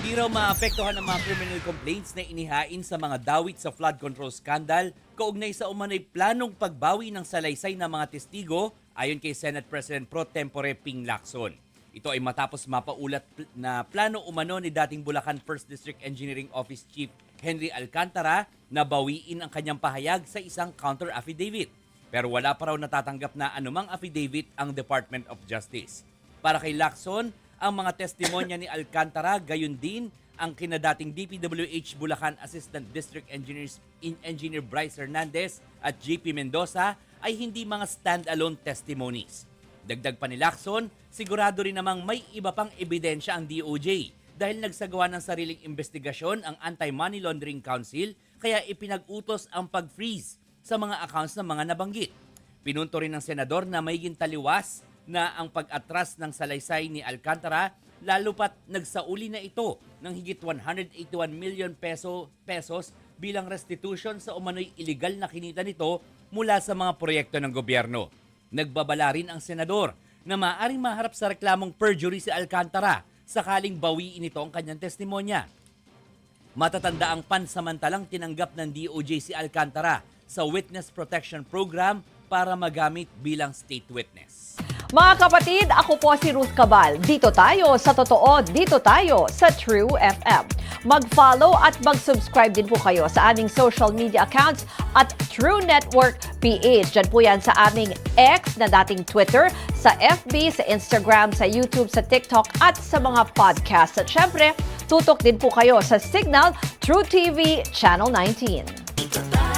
Hindi raw maapektuhan ang mga criminal complaints na inihain sa mga dawit sa flood control scandal kaugnay sa umano'y planong pagbawi ng salaysay ng mga testigo ayon kay Senate President Pro Tempore Ping Lacson. Ito ay matapos mapaulat na plano umano ni dating Bulacan 1st District Engineering Office Chief Henry Alcantara na bawiin ang kanyang pahayag sa isang counter affidavit. Pero wala pa raw natatanggap na anumang affidavit ang Department of Justice. Para kay Lacson, ang mga testimonya ni Alcantara, gayon din ang kinadating DPWH Bulacan Assistant District Engineer Bryce Hernandez at JP Mendoza ay hindi mga stand-alone testimonies. Dagdag pa ni Lacson, sigurado rin namang may iba pang ebidensya ang DOJ dahil nagsagawa ng sariling investigasyon ang Anti-Money Laundering Council kaya ipinag-utos ang pag-freeze sa mga accounts ng mga nabanggit. Pinunto rin ng senador na mayiging taliwas na ang pag-atras ng salaysay ni Alcantara lalo pat nagsauli na ito ng higit 181 million pesos bilang restitution sa umano'y illegal na kinita nito mula sa mga proyekto ng gobyerno. Nagbabala rin ang senador na maaaring maharap sa reklamong perjury si Alcantara sakaling bawiin ito ang kanyang testimonya. Matatanda ang pansamantalang tinanggap ng DOJ si Alcantara sa Witness Protection Program para magamit bilang state witness. Mga kapatid, ako po si Ruth Cabal. Dito tayo sa Totoo, dito tayo sa True FM. Mag-follow at mag-subscribe din po kayo sa aming social media accounts at True Network PH. Diyan po yan sa aming X na dating Twitter, sa FB, sa Instagram, sa YouTube, sa TikTok at sa mga podcast. At syempre, tutok din po kayo sa Signal True TV Channel 19.